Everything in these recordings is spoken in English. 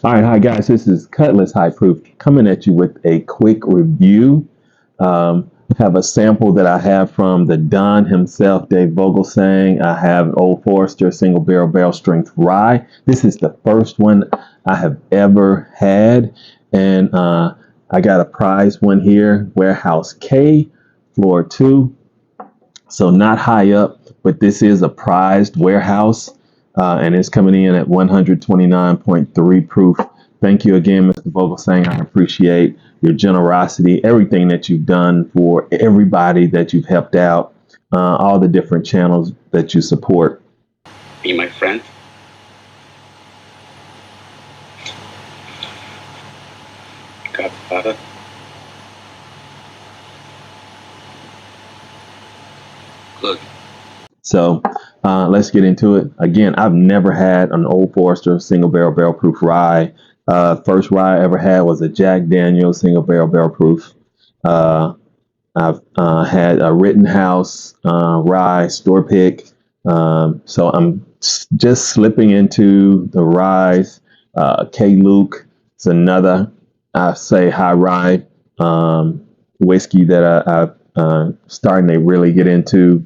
All right, hi guys. This is Cutlass High Proof coming at you with a quick review. Have a sample that I have from the Don himself, Dave Vogelsang. I have Old Forester Single Barrel Strength Rye. This is the first one I have ever had, and I got a prize one here, Warehouse K, floor 2. So not high up, but this is a prized warehouse, and it's coming in at 129.3 proof. Thank you again, Mr. Vogelsang. I appreciate your generosity, everything that you've done for everybody that you've helped out, all the different channels that you support. Be my friend. Godfather. Good. So let's get into it. Again, I've never had an Old Forester single barrel proof rye. First rye I ever had was a Jack Daniel's single barrel proof. I've had a Rittenhouse rye store pick. So I'm just slipping into the ryes. K Luke is another, I say, high rye whiskey that I'm starting to really get into.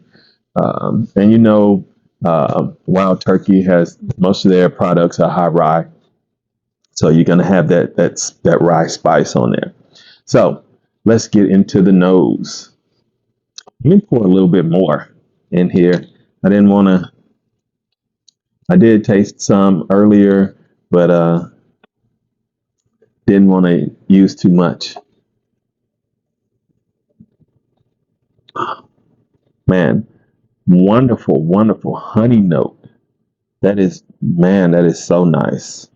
And Wild Turkey has most of their products are high rye, so you're gonna have that rye spice on there. So let's get into the nose. Let me pour a little bit more in here. I didn't want to. I did taste some earlier, but didn't want to use too much. Man, wonderful, wonderful honey note. That is so nice.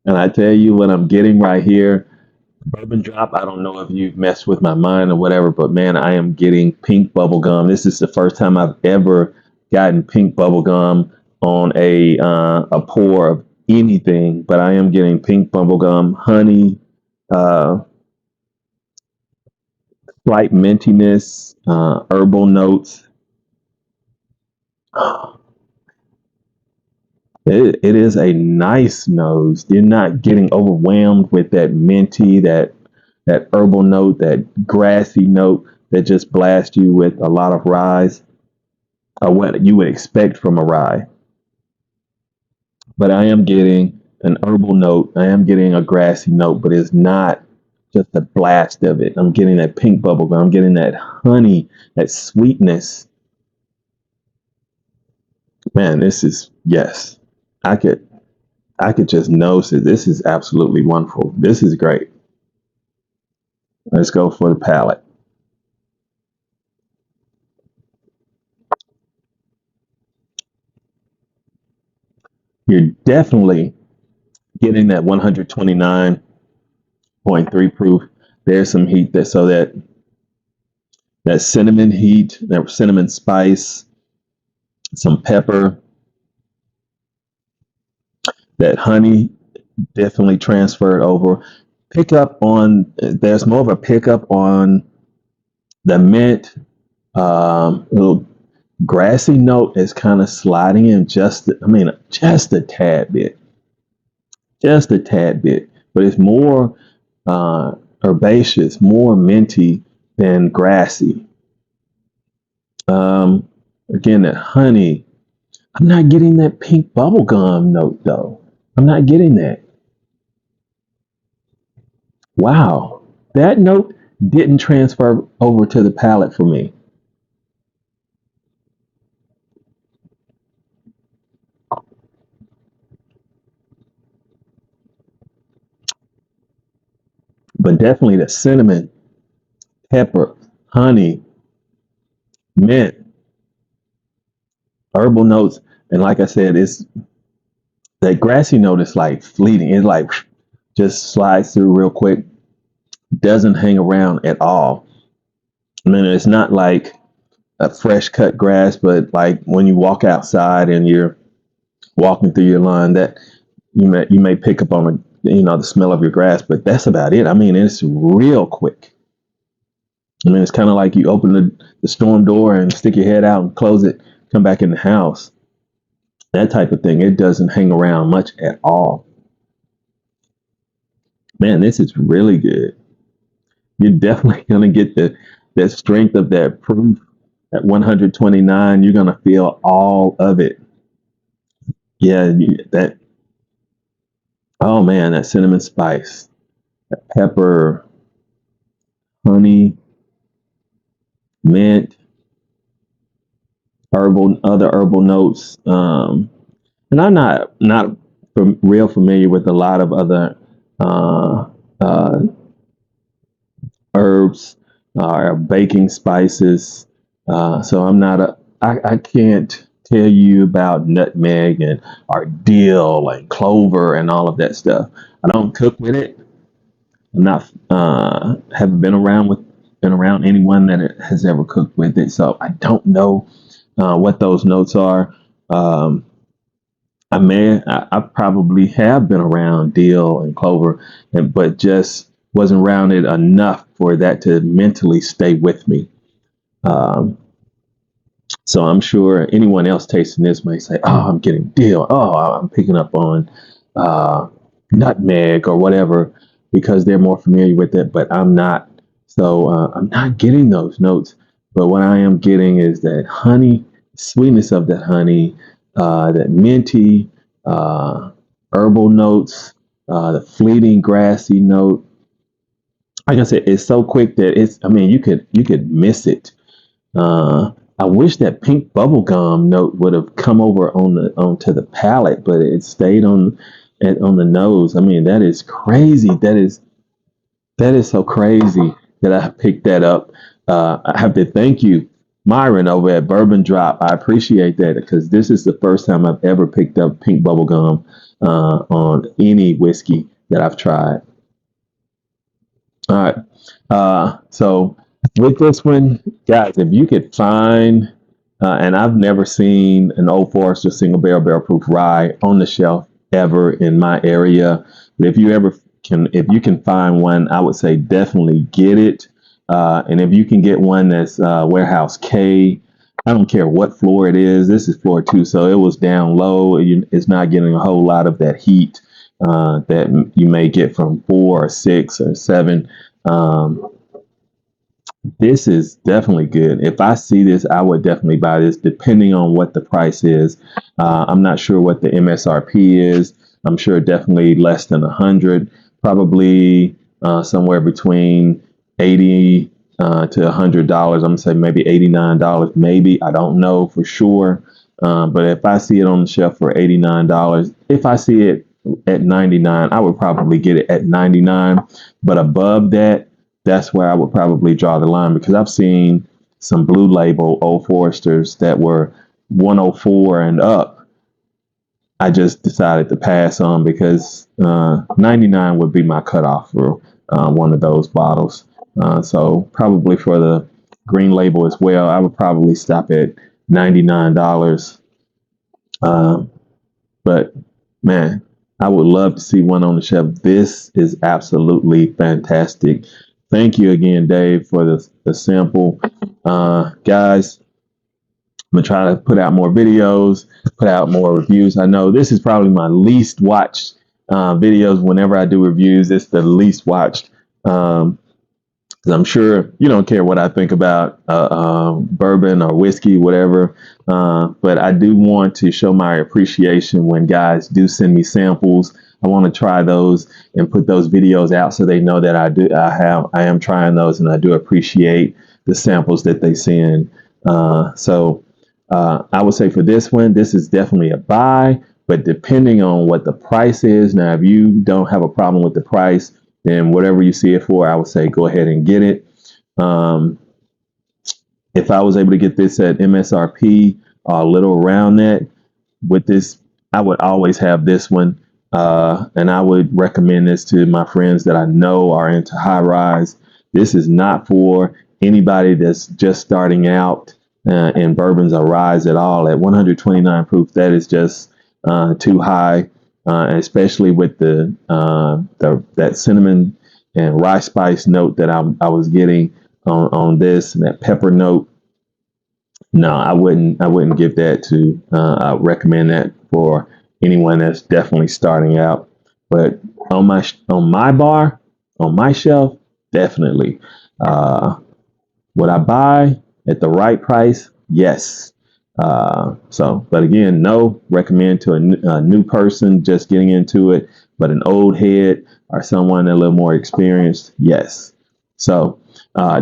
And I tell you what I'm getting right here, bourbon drop. I don't know if you've messed with my mind or whatever, but man, I am getting pink bubble gum. This is the first time I've ever gotten pink bubble gum on a pour of anything, but I am getting pink bubble gum, honey, slight mintiness, herbal notes. It is a nice nose. You're not getting overwhelmed with that minty, that herbal note, that grassy note that just blasts you with a lot of ryes, or what you would expect from a rye. But I am getting an herbal note. I am getting a grassy note, but it's not just a blast of it. I'm getting that pink bubble gum. I'm getting that honey, that sweetness. Man, this is, yes. I could just nose it. This is absolutely wonderful. This is great. Let's go for the palate. You're definitely getting that 129.3 proof. There's some heat there, so that cinnamon heat, that cinnamon spice, some pepper, that honey definitely transferred over. There's more of a pickup on the mint. Little grassy note is kind of sliding in just a tad bit. Just a tad bit. But it's more herbaceous, more minty than grassy. Again, that honey. I'm not getting that pink bubblegum note though. I'm not getting that. Wow. That note didn't transfer over to the palate for me. But definitely the cinnamon, pepper, honey, mint, herbal notes. And like I said, it's that grassy note is like fleeting. It's like just slides through real quick. Doesn't hang around at all. I mean, it's not like a fresh cut grass, but like when you walk outside and you're walking through your lawn, that you may pick up on the smell of your grass, but that's about it. I mean, it's real quick. I mean, it's kind of like you open the storm door and stick your head out and close it, come back in the house. That type of thing. It doesn't hang around much at all. Man, this is really good. You're definitely going to get the strength of that proof at 129. You're going to feel all of it. Yeah, that. Oh man, that cinnamon spice, that pepper, honey, mint, other herbal notes. And I'm not real familiar with a lot of other uh, uh, herbs or baking spices. So I'm not I can't tell you about nutmeg and or dill and clover and all of that stuff. I don't cook with it. I'm not haven't been around anyone that has ever cooked with it, so I don't know what those notes are. Um, I probably have been around dill and clover, but just wasn't around it enough for that to mentally stay with me. Um, so I'm sure anyone else tasting this may say, "Oh, I'm getting dill. Oh, I'm picking up on uh, nutmeg or whatever," because they're more familiar with it. But I'm not. So I'm not getting those notes. But what I am getting is that honey, sweetness of that honey, that minty, uh, herbal notes, the fleeting grassy note. Like I said, it's so quick that it's. I mean, you could miss it. I wish that pink bubblegum note would have come over onto the palate, but it stayed on the nose. I mean, that is crazy. That is so crazy that I picked that up. I have to thank you, Myron, over at Bourbon Drop. I appreciate that because this is the first time I've ever picked up pink bubblegum on any whiskey that I've tried. All right. So with this one, guys, if you could find, and I've never seen an Old Forester single proof rye on the shelf ever in my area, but if you can find one, I would say definitely get it. And if you can get one that's Warehouse K, I don't care what floor it is. This is floor two, so it was down low. It's not getting a whole lot of that heat that you may get from 4 or 6 or 7. Um, this is definitely good. If I see this, I would definitely buy this, depending on what the price is. I'm not sure what the MSRP is. I'm sure definitely less than 100, probably somewhere between 80 to $100. I'm gonna say maybe $89, maybe. I don't know for sure. But if I see it on the shelf for $89, if I see it at 99, I would probably get it at 99. But above that, that's where I would probably draw the line because I've seen some blue label Old Foresters that were 104 and up. I just decided to pass on because 99 would be my cutoff for one of those bottles. So probably for the green label as well, I would probably stop at $99. Um, but man, I would love to see one on the shelf. This is absolutely fantastic. Thank you again, Dave, for the sample. Guys, I'm gonna try to put out more videos, put out more reviews. I know this is probably my least watched videos. Whenever I do reviews, it's the least watched. 'Cause I'm sure you don't care what I think about bourbon or whiskey, whatever. But I do want to show my appreciation when guys do send me samples. I want to try those and put those videos out so they know that I am trying those and I do appreciate the samples that they send. So I would say for this one, this is definitely a buy, but depending on what the price is. Now, if you don't have a problem with the price, then whatever you see it for, I would say go ahead and get it. Um, if I was able to get this at MSRP or a little around that, with this, I would always have this one. And I would recommend this to my friends that I know are into high rise. This is not for anybody that's just starting out in bourbons or ryes at all. At 129 proof, that is just too high, especially with the that cinnamon and rye spice note that I was getting. on this, and that pepper note. No, I wouldn't give that to. I recommend that for anyone that's definitely starting out. But on my bar, on my shelf, definitely. Would I buy at the right price? Yes. But again, no, recommend to a new person just getting into it, but an old head or someone a little more experienced, yes. So,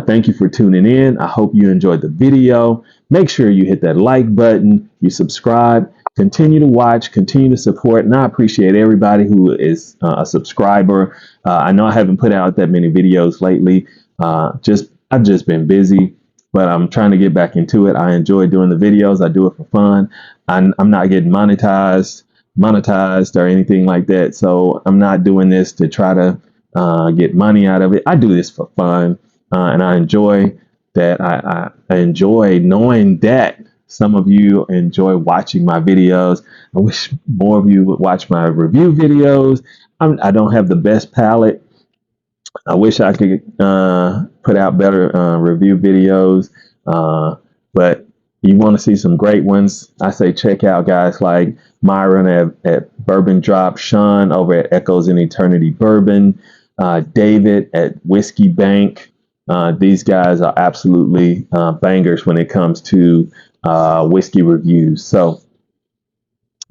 thank you for tuning in. I hope you enjoyed the video. Make sure you hit that like button, you subscribe, continue to watch, continue to support, and I appreciate everybody who is a subscriber. I know I haven't put out that many videos lately. I've just been busy, but I'm trying to get back into it. I enjoy doing the videos. I do it for fun. I'm not getting monetized or anything like that. So I'm not doing this to try to get money out of it. I do this for fun, and I enjoy that. I enjoy knowing that some of you enjoy watching my videos. I wish more of you would watch my review videos. I don't have the best palette. I wish I could put out better review videos, but you want to see some great ones, I say check out guys like Myron at Bourbon Drop, Sean over at Echoes in Eternity Bourbon, David at Whiskey Bank. These guys are absolutely bangers when it comes to whiskey reviews. So,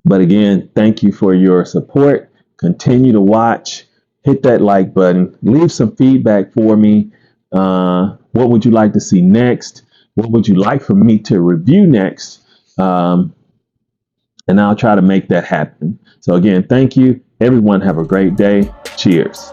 but again, thank you for your support. Continue to watch. Hit that like button. Leave some feedback for me. What would you like to see next? What would you like for me to review next? And I'll try to make that happen. So again, thank you. Everyone have a great day. Cheers.